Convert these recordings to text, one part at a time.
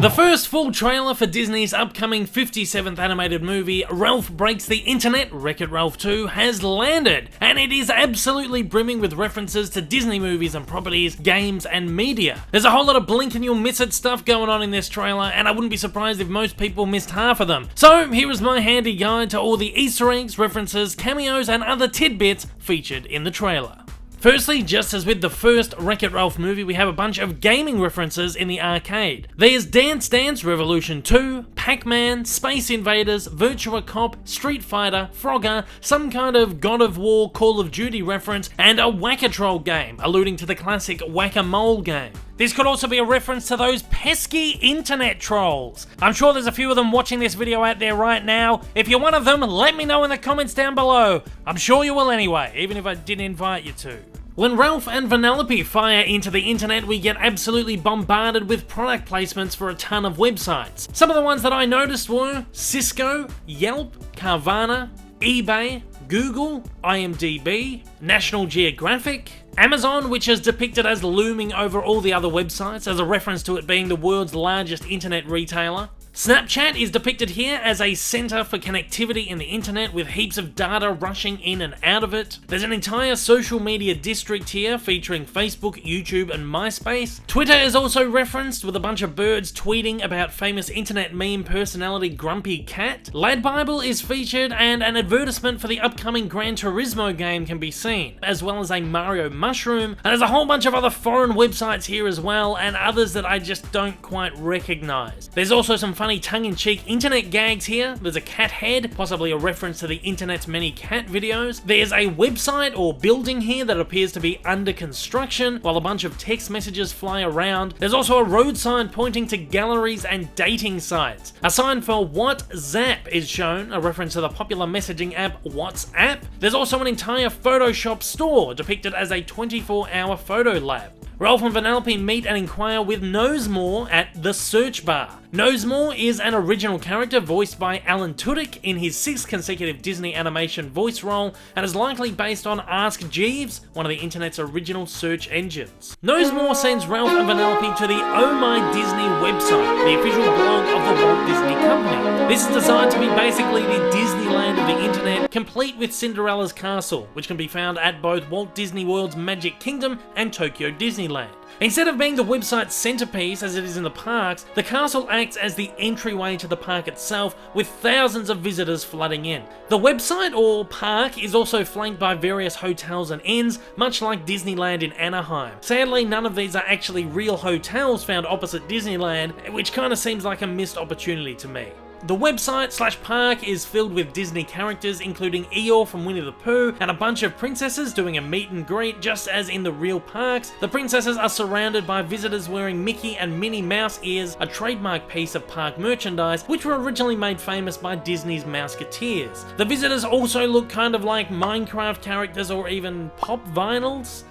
The first full trailer for Disney's upcoming 57th animated movie, Ralph Breaks the Internet, Wreck-It Ralph 2, has landed, and it is absolutely brimming with references to Disney movies and properties, games, and media. There's a whole lot of blink and you'll miss it stuff going on in this trailer, and I wouldn't be surprised if most people missed half of them. So here is my handy guide to all the Easter eggs, references, cameos, and other tidbits featured in the trailer. Firstly, just as with the first Wreck-It Ralph movie, we have a bunch of gaming references in the arcade. There's Dance Dance Revolution 2, Pac-Man, Space Invaders, Virtua Cop, Street Fighter, Frogger, some kind of God of War, Call of Duty reference, and a Whack-A-Troll game, alluding to the classic Whack-A-Mole game. This could also be a reference to those pesky internet trolls. I'm sure there's a few of them watching this video out there right now. If you're one of them, let me know in the comments down below. I'm sure you will anyway, even if I didn't invite you to. When Ralph and Vanellope fire into the internet, we get absolutely bombarded with product placements for a ton of websites. Some of the ones that I noticed were Cisco, Yelp, Carvana, eBay, Google, IMDb, National Geographic, Amazon, which is depicted as looming over all the other websites as a reference to it being the world's largest internet retailer. Snapchat is depicted here as a center for connectivity in the internet with heaps of data rushing in and out of it. There's an entire social media district here featuring Facebook, YouTube, and MySpace. Twitter is also referenced with a bunch of birds tweeting about famous internet meme personality Grumpy Cat. Lad Bible is featured and an advertisement for the upcoming Gran Turismo game can be seen, as well as a Mario mushroom, and there's a whole bunch of other foreign websites here as well, and others that I just don't quite recognize. There's also some funny tongue-in-cheek internet gags here. There's a cat head, possibly a reference to the internet's many cat videos. There's a website or building here that appears to be under construction, while a bunch of text messages fly around. There's also a road sign pointing to galleries and dating sites. A sign for WhatsApp is shown, a reference to the popular messaging app WhatsApp. There's also an entire Photoshop store depicted as a 24-hour photo lab. Ralph and Vanellope meet and inquire with Knowsmore at the search bar. Knowsmore is an original character voiced by Alan Tudyk in his 6th consecutive Disney animation voice role, and is likely based on Ask Jeeves, one of the internet's original search engines. Knowsmore sends Ralph and Vanellope to the Oh My Disney website, the official blog of the Walt Disney Company. This is designed to be basically the Disneyland of the internet, complete with Cinderella's castle, which can be found at both Walt Disney World's Magic Kingdom and Tokyo Disneyland. Instead of being the website's centerpiece as it is in the parks, the castle acts as the entryway to the park itself, with thousands of visitors flooding in. The website or park is also flanked by various hotels and inns, much like Disneyland in Anaheim. Sadly, none of these are actually real hotels found opposite Disneyland, which kind of seems like a missed opportunity to me. The website/park is filled with Disney characters, including Eeyore from Winnie the Pooh, and a bunch of princesses doing a meet and greet just as in the real parks. The princesses are surrounded by visitors wearing Mickey and Minnie Mouse ears, a trademark piece of park merchandise, which were originally made famous by Disney's Mouseketeers. The visitors also look kind of like Minecraft characters or even pop vinyls.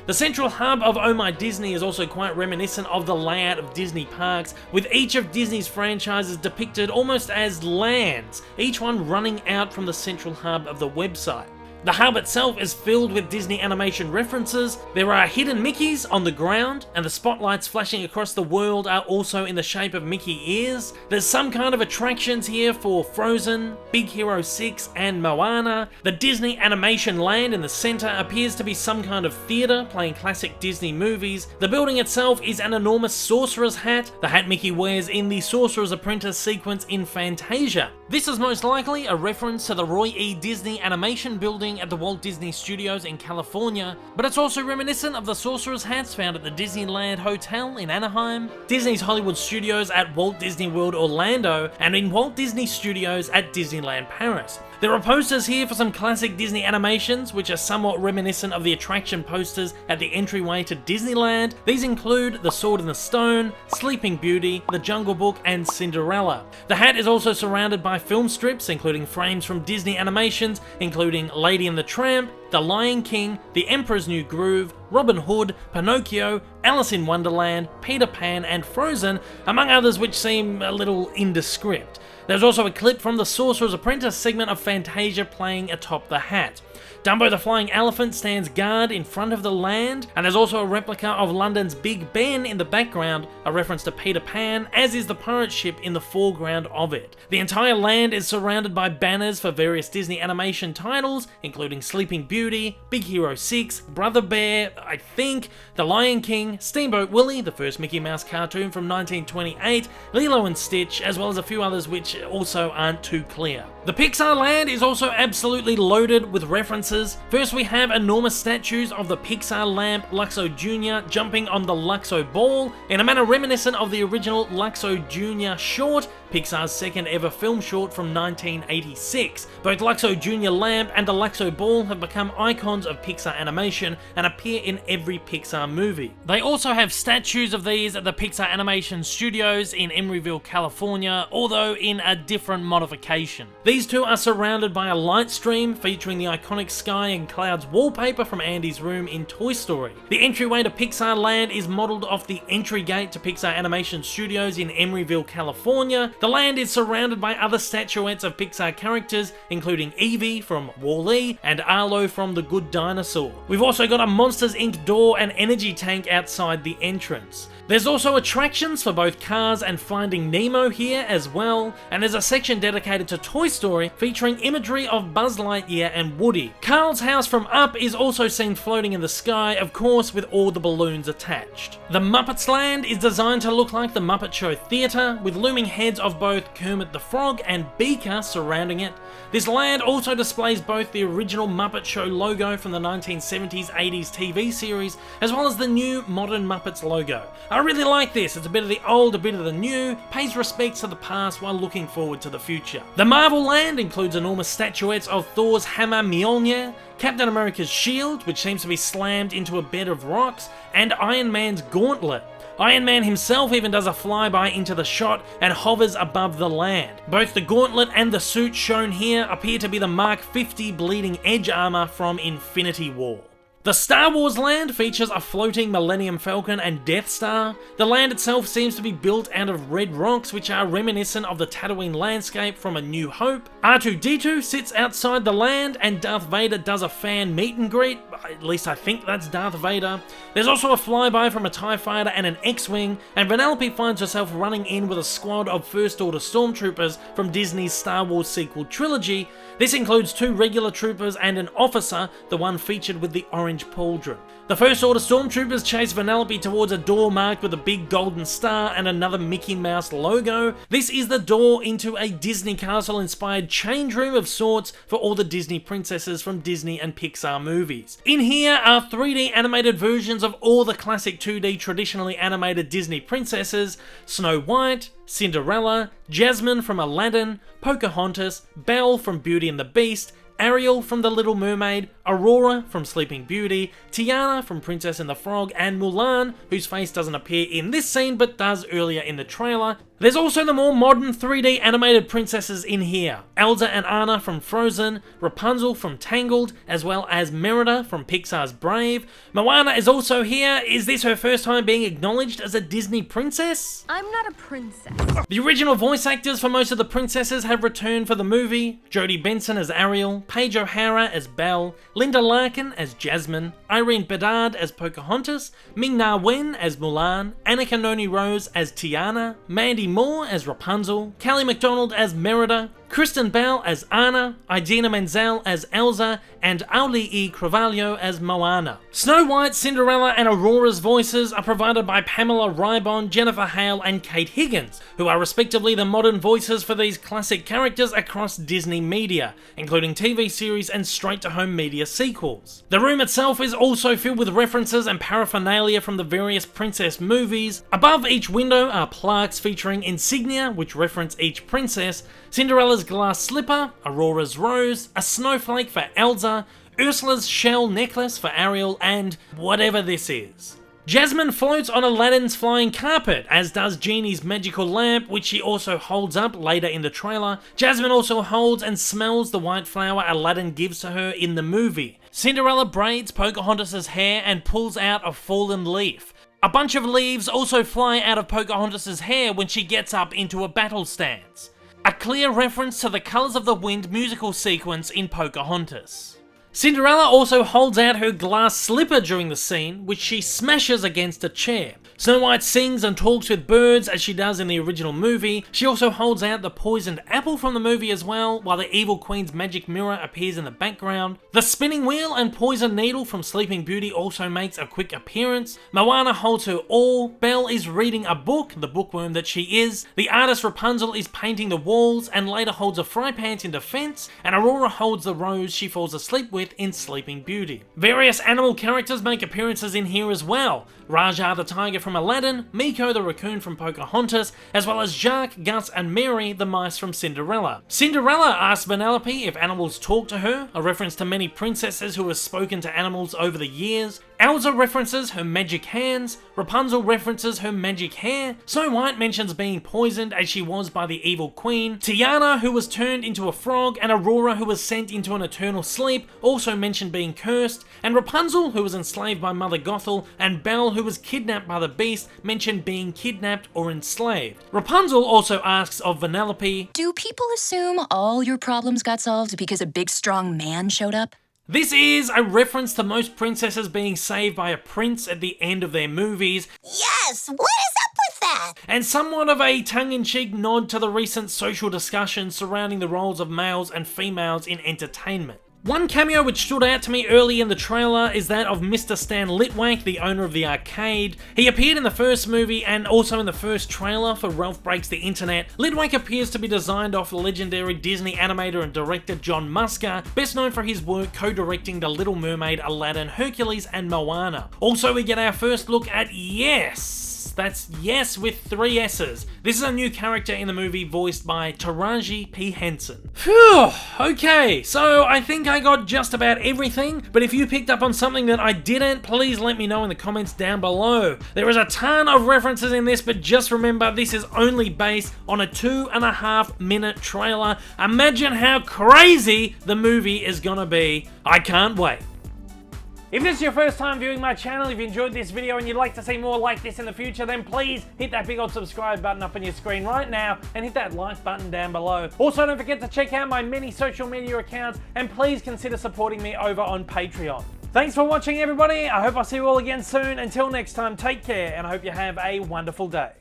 The central hub of Oh My Disney is also quite reminiscent of the layout of Disney parks, with each of Disney's franchises depicted almost as lands, each one running out from the central hub of the website. The hub itself is filled with Disney animation references. There are hidden Mickeys on the ground, and the spotlights flashing across the world are also in the shape of Mickey ears. There's some kind of attractions here for Frozen, Big Hero 6, and Moana. The Disney Animation Land in the center appears to be some kind of theater playing classic Disney movies. The building itself is an enormous sorcerer's hat, the hat Mickey wears in the Sorcerer's Apprentice sequence in Fantasia. This is most likely a reference to the Roy E. Disney Animation Building at the Walt Disney Studios in California, but it's also reminiscent of the sorcerer's hats found at the Disneyland Hotel in Anaheim, Disney's Hollywood Studios at Walt Disney World Orlando, and in Walt Disney Studios at Disneyland Paris. There are posters here for some classic Disney animations, which are somewhat reminiscent of the attraction posters at the entryway to Disneyland. These include The Sword in the Stone, Sleeping Beauty, The Jungle Book, and Cinderella. The hat is also surrounded by film strips, including frames from Disney animations, including Lady and the Tramp, The Lion King, The Emperor's New Groove, Robin Hood, Pinocchio, Alice in Wonderland, Peter Pan, and Frozen, among others which seem a little indescript. There's also a clip from the Sorcerer's Apprentice segment of Fantasia playing atop the hat. Dumbo the Flying Elephant stands guard in front of the land, and there's also a replica of London's Big Ben in the background, a reference to Peter Pan, as is the pirate ship in the foreground of it. The entire land is surrounded by banners for various Disney animation titles, including Sleeping Beauty, Big Hero 6, Brother Bear, I think, The Lion King, Steamboat Willie, the first Mickey Mouse cartoon from 1928, Lilo and Stitch, as well as a few others which also aren't too clear. The Pixar land is also absolutely loaded with references. First we have enormous statues of the Pixar lamp Luxo Jr. jumping on the Luxo ball, in a manner reminiscent of the original Luxo Jr. short, Pixar's second ever film short from 1986. Both Luxo Jr. lamp and the Luxo ball have become icons of Pixar animation and appear in every Pixar movie. They also have statues of these at the Pixar Animation Studios in Emeryville, California, although in a different modification. These two are surrounded by a light stream featuring the iconic sky and clouds wallpaper from Andy's room in Toy Story. The entryway to Pixar Land is modelled off the entry gate to Pixar Animation Studios in Emeryville, California. The land is surrounded by other statuettes of Pixar characters, including Eevee from WALL-E and Arlo from The Good Dinosaur. We've also got a Monsters Inc. door and energy tank outside the entrance. There's also attractions for both Cars and Finding Nemo here as well, and there's a section dedicated to Toy Story featuring imagery of Buzz Lightyear and Woody. Carl's house from Up is also seen floating in the sky, of course with all the balloons attached. The Muppets Land is designed to look like the Muppet Show Theatre, with looming heads of both Kermit the Frog and Beaker surrounding it. This land also displays both the original Muppet Show logo from the 1970s-80s TV series, as well as the new modern Muppets logo. I really like this, it's a bit of the old, a bit of the new, pays respects to the past while looking forward to the future. The Marvel Land includes enormous statuettes of Thor's hammer Mjolnir, Captain America's shield, which seems to be slammed into a bed of rocks, and Iron Man's gauntlet. Iron Man himself even does a flyby into the shot and hovers above the land. Both the gauntlet and the suit shown here appear to be the Mark 50 bleeding edge armor from Infinity War. The Star Wars land features a floating Millennium Falcon and Death Star. The land itself seems to be built out of red rocks which are reminiscent of the Tatooine landscape from A New Hope. R2-D2 sits outside the land and Darth Vader does a fan meet and greet, at least I think that's Darth Vader. There's also a flyby from a TIE fighter and an X-Wing, and Vanellope finds herself running in with a squad of First Order Stormtroopers from Disney's Star Wars sequel trilogy. This includes 2 regular troopers and an officer, the one featured with the orange pauldron. The First Order Stormtroopers chase Vanellope towards a door marked with a big golden star and another Mickey Mouse logo. This is the door into a Disney Castle inspired change room of sorts for all the Disney princesses from Disney and Pixar movies. In here are 3D animated versions of all the classic 2D traditionally animated Disney princesses: Snow White, Cinderella, Jasmine from Aladdin, Pocahontas, Belle from Beauty and the Beast, Ariel from The Little Mermaid, Aurora from Sleeping Beauty, Tiana from Princess and the Frog, and Mulan, whose face doesn't appear in this scene but does earlier in the trailer. There's also the more modern 3D animated princesses in here: Elsa and Anna from Frozen, Rapunzel from Tangled, as well as Merida from Pixar's Brave. Moana is also here. Is this her first time being acknowledged as a Disney princess? I'm not a princess. The original voice actors for most of the princesses have returned for the movie: Jodie Benson as Ariel, Paige O'Hara as Belle, Linda Larkin as Jasmine, Irene Bedard as Pocahontas, Ming-Na Wen as Mulan, Annika Noni Rose as Tiana, Mandy Moore as Rapunzel, Kelly MacDonald as Merida, Kristen Bell as Anna, Idina Menzel as Elsa, and Auli E. Carvalho as Moana. Snow White, Cinderella, and Aurora's voices are provided by Pamela Rybon, Jennifer Hale, and Kate Higgins, who are respectively the modern voices for these classic characters across Disney media, including TV series and straight-to-home media sequels. The room itself is also filled with references and paraphernalia from the various princess movies. Above each window are plaques featuring insignia which reference each princess: Cinderella's glass slipper, Aurora's rose, a snowflake for Elsa, Ursula's shell necklace for Ariel, and whatever this is. Jasmine floats on Aladdin's flying carpet, as does Genie's magical lamp, which she also holds up later in the trailer. Jasmine also holds and smells the white flower Aladdin gives to her in the movie. Cinderella braids Pocahontas' hair and pulls out a fallen leaf. A bunch of leaves also fly out of Pocahontas' hair when she gets up into a battle stance. A clear reference to the Colours of the Wind musical sequence in Pocahontas. Cinderella also holds out her glass slipper during the scene, which she smashes against a chair. Snow White sings and talks with birds as she does in the original movie. She also holds out the poisoned apple from the movie as well, while the evil queen's magic mirror appears in the background. The spinning wheel and poison needle from Sleeping Beauty also makes a quick appearance. Moana holds her oar. Belle is reading a book, the bookworm that she is. The artist Rapunzel is painting the walls and later holds a fry pan in defense, and Aurora holds the rose she falls asleep with in Sleeping Beauty. Various animal characters make appearances in here as well. Raja the tiger from Aladdin, Miko the raccoon from Pocahontas, as well as Jacques, Gus and Mary the mice from Cinderella. Cinderella asks Vanellope if animals talk to her, a reference to many princesses who have spoken to animals over the years. Elsa references her magic hands, Rapunzel references her magic hair, Snow White mentions being poisoned as she was by the evil queen, Tiana, who was turned into a frog, and Aurora, who was sent into an eternal sleep, also mentioned being cursed, and Rapunzel, who was enslaved by Mother Gothel, and Belle, who was kidnapped by the Beast, mentioned being kidnapped or enslaved. Rapunzel also asks of Vanellope, "Do people assume all your problems got solved because a big strong man showed up?" This is a reference to most princesses being saved by a prince at the end of their movies. Yes, what is up with that? And somewhat of a tongue-in-cheek nod to the recent social discussions surrounding the roles of males and females in entertainment. One cameo which stood out to me early in the trailer is that of Mr. Stan Litwack, the owner of the arcade. He appeared in the first movie and also in the first trailer for Ralph Breaks the Internet. Litwack appears to be designed off legendary Disney animator and director John Musker, best known for his work co-directing The Little Mermaid, Aladdin, Hercules and Moana. Also, we get our first look at Yes! That's Yes with 3 S's. This is a new character in the movie voiced by Taraji P. Henson. Phew, okay, so I think I got just about everything, but if you picked up on something that I didn't, please let me know in the comments down below. There is a ton of references in this, but just remember this is only based on a 2.5 minute trailer. Imagine how crazy the movie is gonna be. I can't wait. If this is your first time viewing my channel, if you enjoyed this video and you'd like to see more like this in the future, then please hit that big old subscribe button up on your screen right now and hit that like button down below. Also, don't forget to check out my many social media accounts and please consider supporting me over on Patreon. Thanks for watching, everybody. I hope I'll see you all again soon. Until next time, take care and I hope you have a wonderful day.